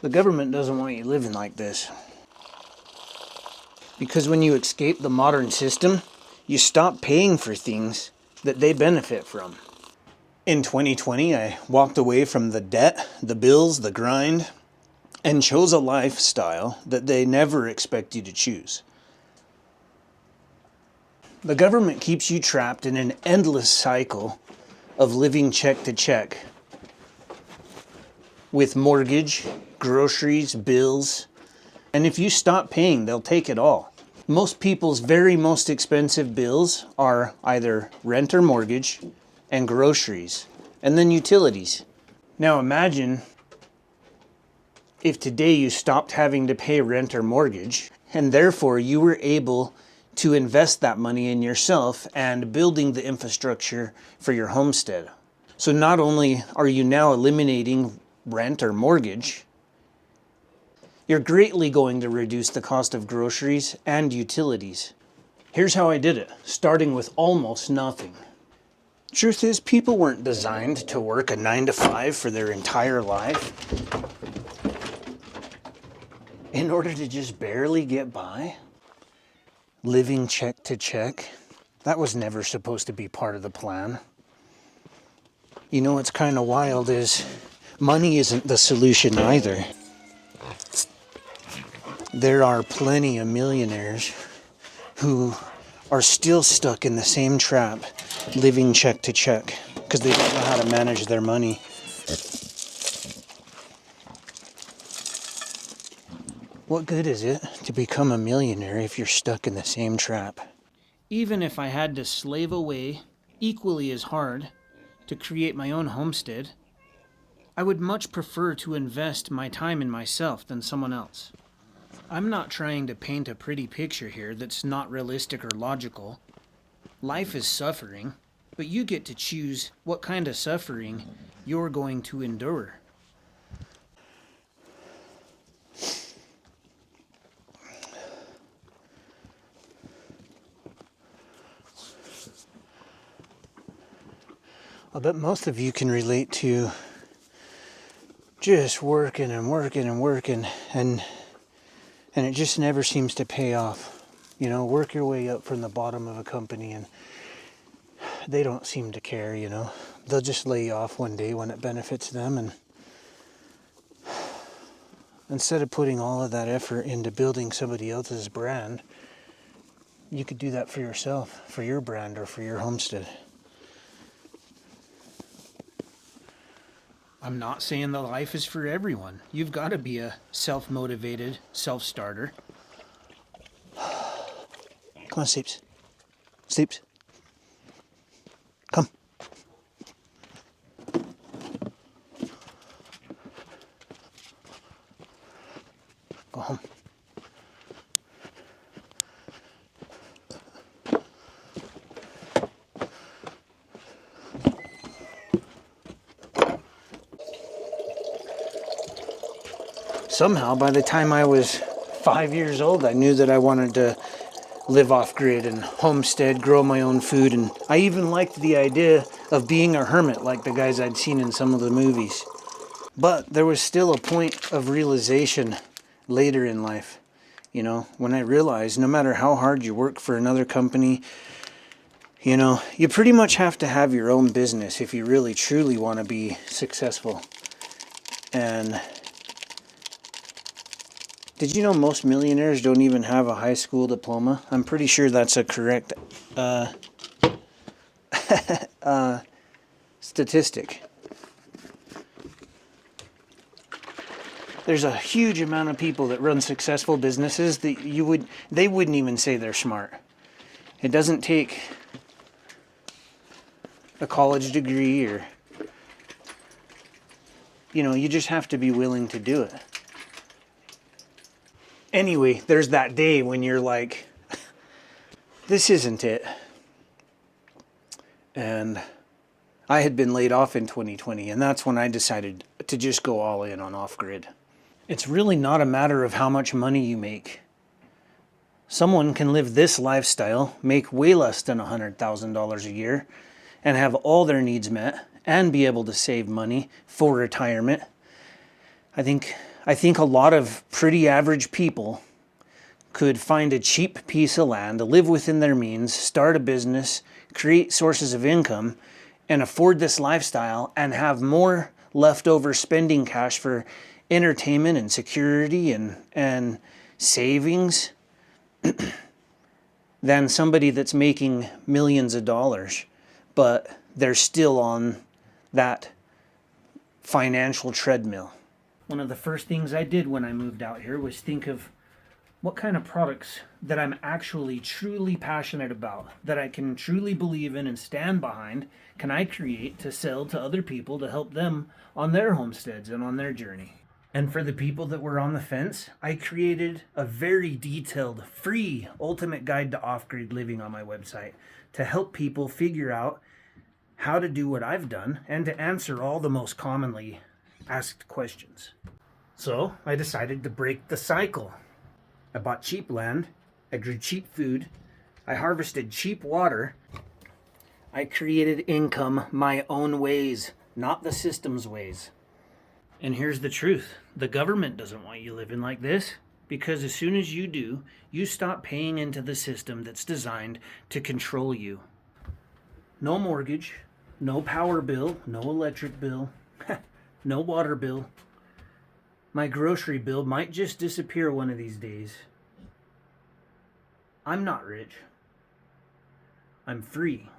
The government doesn't want you living like this. Because when you escape the modern system, you stop paying for things that they benefit from. In 2020, I walked away from the debt, the bills, the grind, and chose a lifestyle that they never expect you to choose. The government keeps you trapped in an endless cycle of living check to check with mortgage, groceries, bills, and if you stop paying, they'll take it all. Most people's very most expensive bills are either rent or mortgage, and groceries, and then utilities. Now imagine if today you stopped having to pay rent or mortgage, and therefore you were able to invest that money in yourself and building the infrastructure for your homestead. So not only are you now eliminating rent or mortgage, you're greatly going to reduce the cost of groceries and utilities. Here's how I did it, starting with almost nothing. Truth is, people weren't designed to work a 9 to 5 for their entire life in order to just barely get by. Living check to check, that was never supposed to be part of the plan. You know what's kind of wild is money isn't the solution either. There are plenty of millionaires who are still stuck in the same trap, living check to check, because they don't know how to manage their money. What good is it to become a millionaire if you're stuck in the same trap? Even if I had to slave away equally as hard to create my own homestead, I would much prefer to invest my time in myself than someone else. I'm not trying to paint a pretty picture here that's not realistic or logical. Life is suffering, but you get to choose what kind of suffering you're going to endure. I bet most of you can relate to just working and working and working, and it just never seems to pay off. You know, work your way up from the bottom of a company and they don't seem to care, you know. They'll just lay you off one day when it benefits them, and instead of putting all of that effort into building somebody else's brand, you could do that for yourself, for your brand or for your homestead. I'm not saying that life is for everyone. You've got to be a self-motivated self-starter. Come on, Sleeps. Sleeps. Come. Go home. Somehow, by the time I was 5 years old, I knew that I wanted to live off-grid and homestead, grow my own food, and I even liked the idea of being a hermit like the guys I'd seen in some of the movies. But there was still a point of realization later in life, you know, when I realized no matter how hard you work for another company, you know, you pretty much have to have your own business if you really truly want to be successful. And did you know most millionaires don't even have a high school diploma? I'm pretty sure that's a correct statistic. There's a huge amount of people that run successful businesses that they wouldn't even say they're smart. It doesn't take a college degree or, you know, you just have to be willing to do it. Anyway, there's that day when you're like, this isn't it. And I had been laid off in 2020, and that's when I decided to just go all in on off-grid. It's really not a matter of how much money you make. Someone can live this lifestyle, make way less than $100,000 a year, and have all their needs met, and be able to save money for retirement. I think I think a lot of pretty average people could find a cheap piece of land, live within their means, start a business, create sources of income, and afford this lifestyle and have more leftover spending cash for entertainment and security and savings than somebody that's making millions of dollars, but they're still on that financial treadmill. One of the first things I did when I moved out here was think of what kind of products that I'm actually truly passionate about, that I can truly believe in and stand behind, can I create to sell to other people to help them on their homesteads and on their journey. And for the people that were on the fence, I created a very detailed, free ultimate guide to off-grid living on my website to help people figure out how to do what I've done and to answer all the most commonly asked questions. So I decided to break the cycle. I bought cheap land, I grew cheap food, I harvested cheap water. I created income my own ways, not the system's ways. And here's the truth. The government doesn't want you living like this, because as soon as you do, you stop paying into the system that's designed to control you. No mortgage, no power bill, no electric bill, no water bill. My grocery bill might just disappear one of these days. I'm not rich. I'm free.